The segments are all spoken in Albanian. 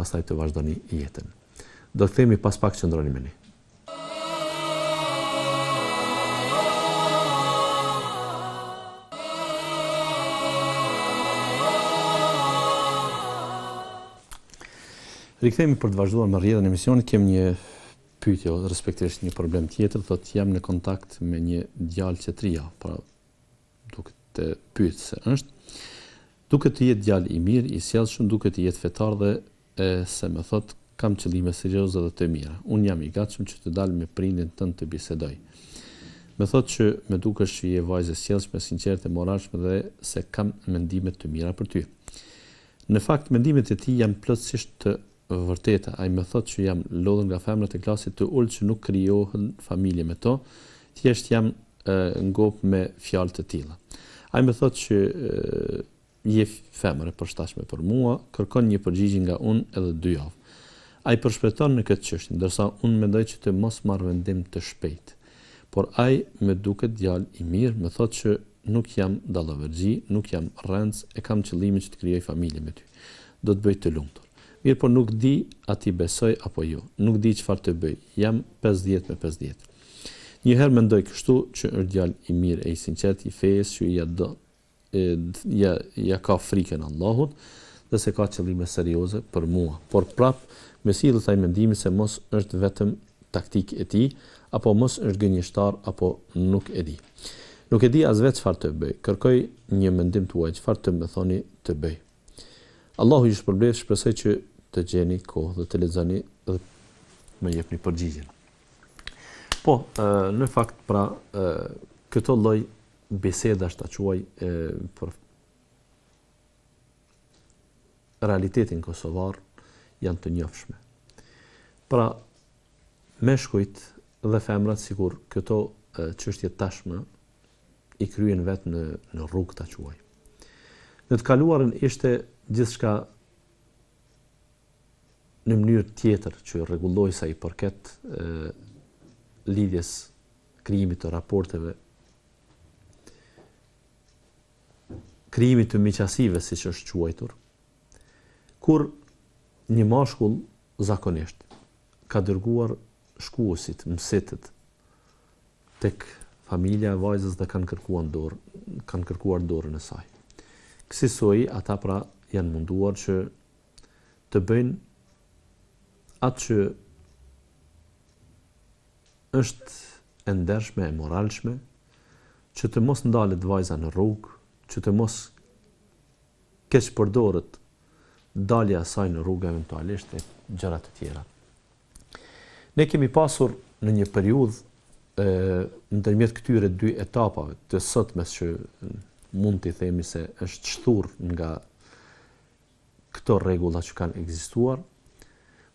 pastaj të vazhdoni jetën. Do të themi pas pak qëndroni me ne. Rikthehemi për të vazhduar me rrjedhën e emisionit. Kem një pyetje, respektivisht një problem tjetër, thotë jam në kontakt me një djalë që 3 javë, pra duke të pyet se është, duke të jetë djalë i mirë, i sjellshëm, duke të jetë fetar dhe se më thotë kam qëllime serioze dhe të mira. Unë jam i gatshëm që të dal me prindin tënd të bisedoj. Më thotë që më dukesh që je vajzë e sjellshme, sinqerte, moralshme dhe se kam mendime të mira për ty. Në fakt mendimet e tij janë plotësisht të vërteta. Ai më thotë që jam lodhur nga femrat e klasit të ulët që nuk krijohen familje me to, thjesht jam ngop me fjalë të tilla. Ai më thotë që je femër e përshtatshme për mua, kërkon një përgjigje nga unë edhe 2 javë. Ai përshpëton në këtë çështje, ndërsa unë mendoj që të mos marr vendim të shpejt. Por ai më duket djalë i mirë, më thotë që nuk jam dallavërxhi, nuk jam rrënc, e kam qëllimin që të krijoj familje me ty. Do të bëj të lumtur. Mirë, por nuk di a ti besoj apo jo. Nuk di çfarë të bëj. Jam 50 me 50. Njëherë mendoj kështu që është djalë i mirë e i sinqert, i fejes, që ja ka frikën Allahut dhe se ka qëllime serioze për mua. Por prap me sillet ai mendimi se mos është vetëm taktik e tij, apo mos është gënjeshtar, apo nuk e di. Nuk e di as vetë çfarë të bëj. Kërkoj një mendim tuaj, çfarë të më thoni të bëj. Allahu ju shpërblet, shpresoj që të gjeni kohë dhe të lexoni dhe më jepni përgjigjen. Po, në fakt pra këto lloj bisedash ta quaj për realitetin kosovar janë të njohshme. Pra meshkujt dhe femrat sikur këto çështje tashmë i kryen vetë në rrugë ta quaj. Në të kaluarën ishte gjithçka në mënyrë tjetër që rregulloi sa i përket lidhjes, krijimit të raporteve, krijimit të miqësive, siç është quajtur, kur një mashkull zakonisht ka dërguar shkuesit, mësitët tek familja e vajzës dhe kanë kërkuar dorën e saj. Kësaj ata pra janë munduar që të bëjnë atë që është e ndershme, e moralshme, që të mos ndalet vajza në rrugë, që të mos keq përdoret dalja e saj në rrugë eventualisht e gjëra të tjera. Ne kemi pasur në një periudhë ndërmjet këtyre 2 etapave të sotmes që mund t'i themi se është shtur nga këto rregulla që kanë ekzistuar,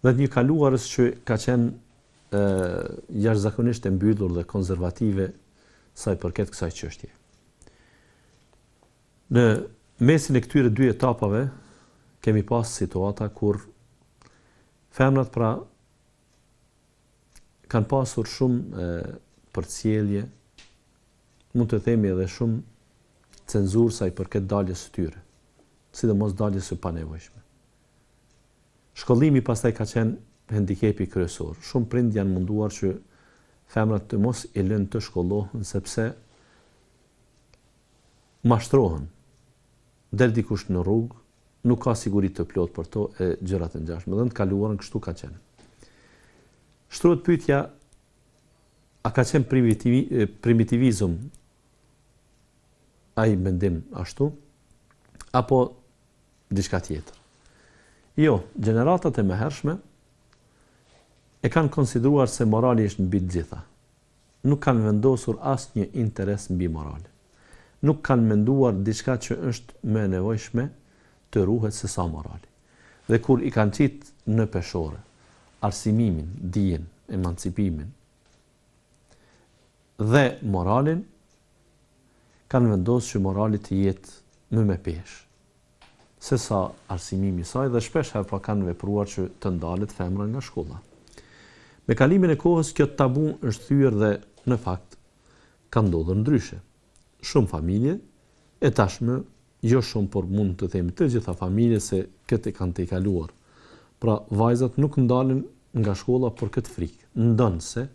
dhe një kaluarës që ka qenë jashtëzakonisht e mbyllur dhe konservative sa i përket kësaj çështje. Në mesin e këtyre 2 etapave kemi pas situata kur femrat pra kanë pasur shumë përcjellje, mund të themi edhe shumë cenzurë sa i përket daljes së tyre, sidomos daljes së panevojshme. Shkollimi pastaj ka qenë handikepi kryesor. Shumë prind janë munduar që femrat të mos i lënë të shkollohen sepse mashtrohen. Del dikush në rrugë, nuk ka siguri të plot për to e gjëra të ngjashme. Dhe në të kaluarën kështu ka qenë. Shtrohet pyetja, a ka qenë primitivizëm ai mendim ashtu apo diçka tjetër? Jo, gjeneratat e mëhershme e kanë konsideruar se morali është mbi të gjitha. Nuk kanë vendosur asnjë interes mbi morale. Nuk kanë menduar diçka që është më e nevojshme të ruhet se sa morali. Dhe kur i kanë qit në peshore arsimimin, dijen, emancipimin dhe moralin, kanë vendosur që morali të jetë më me peshë se sa arsimimi i saj, dhe shpesh herë pra kanë vepruar që të ndalet femra nga shkolla. Me kalimin e kohës kjo tabu është thyer dhe në fakt ka ndodhur ndryshe. Shumë familje e tashmë, jo shumë, por mund të themi të gjitha familjet se këtë kanë të i kaluar Pra vajzat nuk ndalen nga shkolla për këtë frikë. Ndonse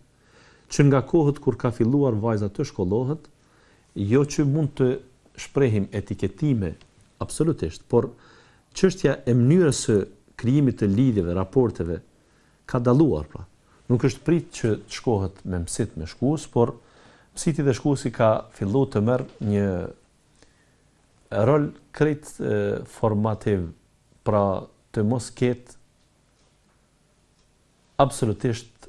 që nga kohët kur ka filluar vajza të shkollohet, jo që mund të shprehim etiketime absolutisht, por çështja e mënyrës së krijimit të lidhjeve, raporteve ka dalluar pra. Nuk është prit që të shkohet me mësit me shkues, por mësiti dhe shkuesi ka filluar të merr një rol krejt formativ, pra të mos ketë absolutisht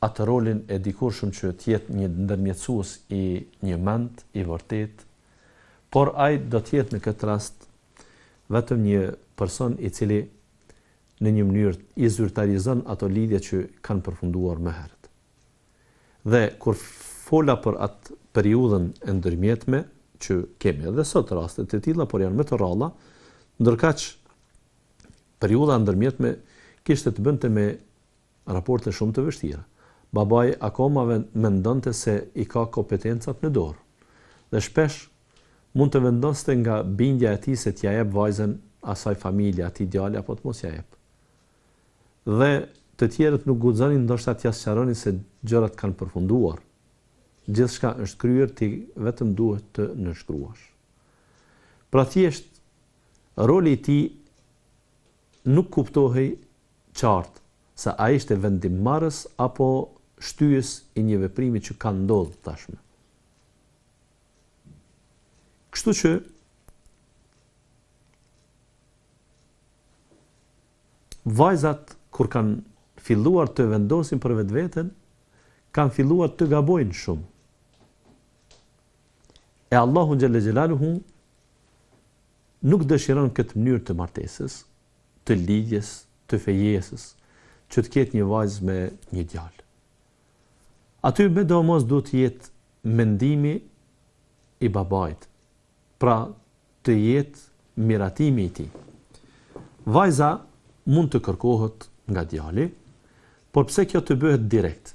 atë rolin e dikurshëm që të jetë një ndërmjetësues i një mend i vërtet, por ai do të jetë në këtë rast vetëm një person i cili në një mënyrë i zyrtarizon ato lidhje që kanë përfunduar më herët. Dhe kur fola për atë periudhën e ndërmjetme, që kemi edhe sot raste të tilla, por janë më të rralla, ndërkaq periudha ndërmjetme kishte të bënte me raporte shumë të vështira. Babai akoma mendonte se i ka kompetencat në dorë. Dhe shpesh mund të vendoste nga bindja e tij se t'ja jep vajzën asaj familje, atij djali apo të mos ja jep. Dhe të tjerët nuk guxonin ndoshta t'ia sqaronin se gjërat kanë përfunduar. Gjithçka është kryer, ti vetëm duhet të nënshkruash. Pra thjesht roli i tij nuk kuptohej qartë se ai ishte vendimmarrës apo shtyjes i një veprimi që ka ndodhur tashmë. Kështu që vajzat kur kanë filluar të vendosin për vetveten, kanë filluar të gabojnë shumë. E Allahu xhalla xhelaluhu nuk dëshiron këtë mënyrë të martesës, të lidhjes, të fejesës, që të ketë një vajzë me një djalë. Aty me domos duhet të jetë mendimi i babait, pra të jetë miratimi i tij. Vajza mund të kërkohet nga djali, por pse kjo të bëhet direkt?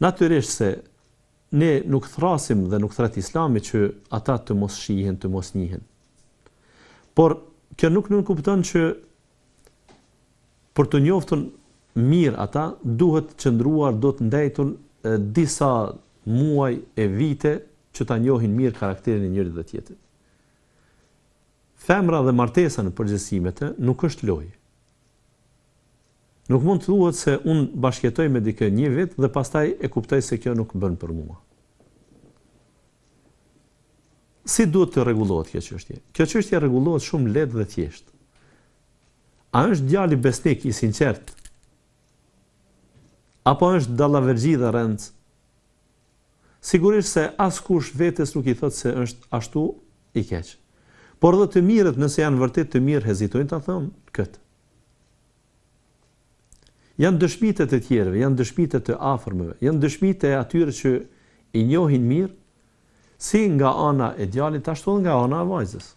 Natyrisht se ne nuk thrasim dhe nuk thret Islami që ata të mos shihen, të mos njihen. Por kjo nuk kupton që për të njohur mirë ata duhet qëndruar, do të ndajtur disa muaj e vite që ta njohin mirë karakterin e njërit dhe tjetrit. Femra dhe martesa në përgjithësimet nuk është lojë. Nuk mund të thuhet se unë bashkëjetoj me dikë një vit dhe pastaj e kuptoj se kjo nuk bën për mua. Si duhet të rregullohet kjo çështje? Kjo çështje rregullohet shumë lehtë dhe thjesht. A është djali besnik i sinqert? Apo është dallavergji dhe rëndë? Sigurisht se askush vetes nuk i thot se është ashtu i keq. Por dhe të mirët, nëse janë vërtet të mirë, hezitojnë ta thonë këtë. Janë dëshmitë të tjerëve, janë dëshmitë të afërmëve, janë dëshmitë e atyre që i njohin mirë, si nga ana e djalit, ashtu nga ana e vajzës.